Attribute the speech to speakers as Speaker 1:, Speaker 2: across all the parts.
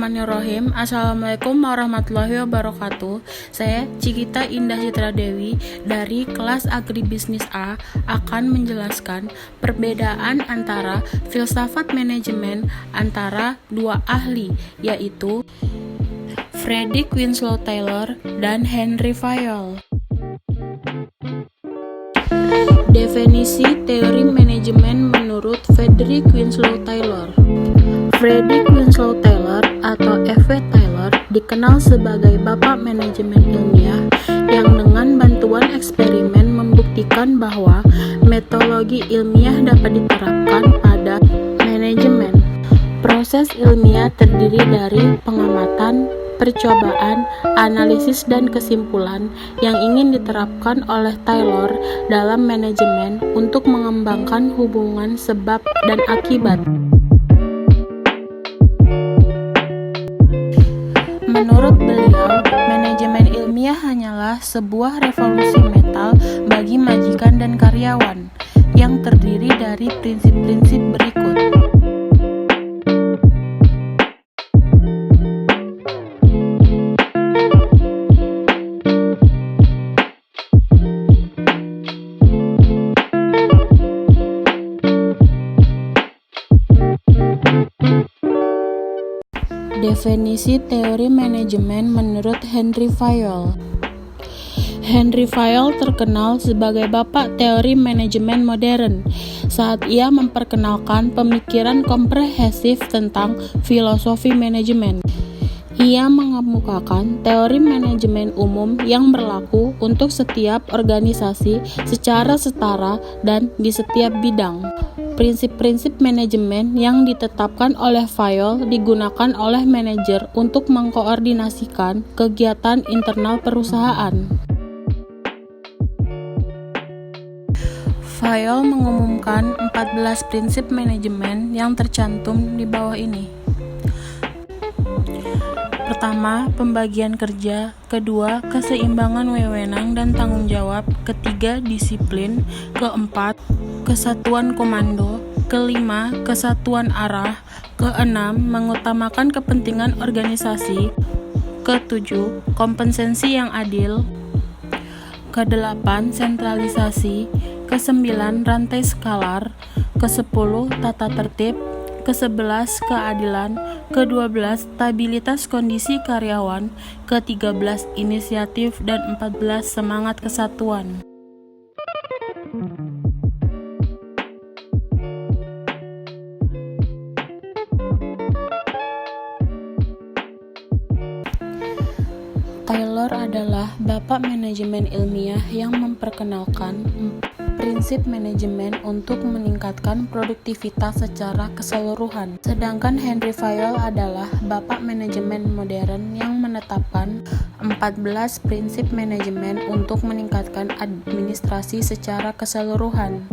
Speaker 1: Bismillahirrahmanirrahim. Assalamualaikum warahmatullahi wabarakatuh. Saya Cikita Indah Citra Dewi dari kelas Agribisnis A akan menjelaskan perbedaan antara filsafat manajemen antara dua ahli, yaitu Frederick Winslow Taylor dan Henry Fayol. Definisi teori manajemen menurut Frederick Winslow Taylor. Frederick Winslow Taylor atau F.W. Taylor dikenal sebagai bapak manajemen ilmiah yang dengan bantuan eksperimen membuktikan bahwa metodologi ilmiah dapat diterapkan pada manajemen. Proses ilmiah terdiri dari pengamatan, percobaan, analisis, dan kesimpulan yang ingin diterapkan oleh Taylor dalam manajemen untuk mengembangkan hubungan sebab dan akibat. Menurut beliau, manajemen ilmiah hanyalah sebuah revolusi mental bagi majikan dan karyawan yang terdiri dari prinsip-prinsip berikut. Definisi teori manajemen menurut Henry Fayol. Henry Fayol terkenal sebagai bapak teori manajemen modern saat ia memperkenalkan pemikiran komprehensif tentang filosofi manajemen. Ia mengemukakan teori manajemen umum yang berlaku untuk setiap organisasi secara setara dan di setiap bidang. Prinsip-prinsip manajemen yang ditetapkan oleh Fayol digunakan oleh manajer untuk mengkoordinasikan kegiatan internal perusahaan. Fayol mengumumkan 14 prinsip manajemen yang tercantum di bawah ini. Pertama, pembagian kerja. Kedua, keseimbangan wewenang dan tanggung jawab. Ketiga, disiplin. Keempat, kesatuan komando. Kelima, kesatuan arah. Keenam, mengutamakan kepentingan organisasi. Ketujuh, kompensasi yang adil. Kedelapan, sentralisasi. Kesembilan, rantai skalar. Kesepuluh, tata tertib. Ke-11 keadilan, ke-12 stabilitas kondisi karyawan, ke-13 inisiatif, dan 14 semangat kesatuan. Taylor adalah bapak manajemen ilmiah yang memperkenalkan prinsip manajemen untuk meningkatkan produktivitas secara keseluruhan. Sedangkan Henry Fayol adalah bapak manajemen modern yang menetapkan 14 prinsip manajemen untuk meningkatkan administrasi secara keseluruhan.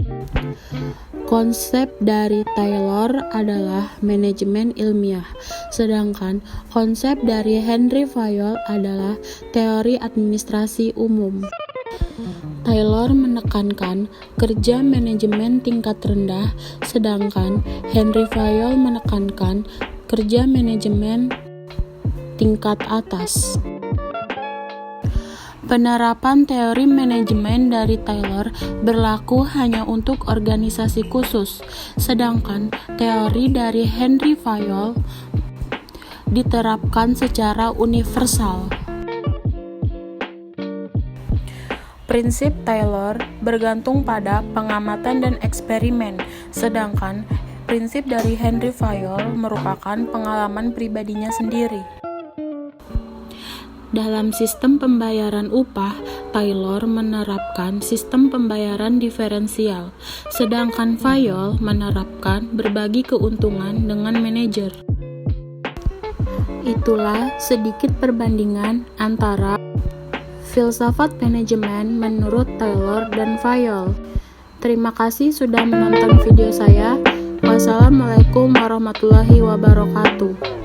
Speaker 1: Konsep dari Taylor adalah manajemen ilmiah, sedangkan konsep dari Henry Fayol adalah teori administrasi umum. Taylor menekankan kerja manajemen tingkat rendah, sedangkan Henry Fayol menekankan kerja manajemen tingkat atas. Penerapan teori manajemen dari Taylor berlaku hanya untuk organisasi khusus, sedangkan teori dari Henry Fayol diterapkan secara universal. Prinsip Taylor bergantung pada pengamatan dan eksperimen, sedangkan prinsip dari Henry Fayol merupakan pengalaman pribadinya sendiri. Dalam sistem pembayaran upah, Taylor menerapkan sistem pembayaran diferensial, sedangkan Fayol menerapkan berbagi keuntungan dengan manajer. Itulah sedikit perbandingan antara filsafat manajemen menurut Taylor dan Fayol. Terima kasih sudah menonton video saya. Wassalamualaikum warahmatullahi wabarakatuh.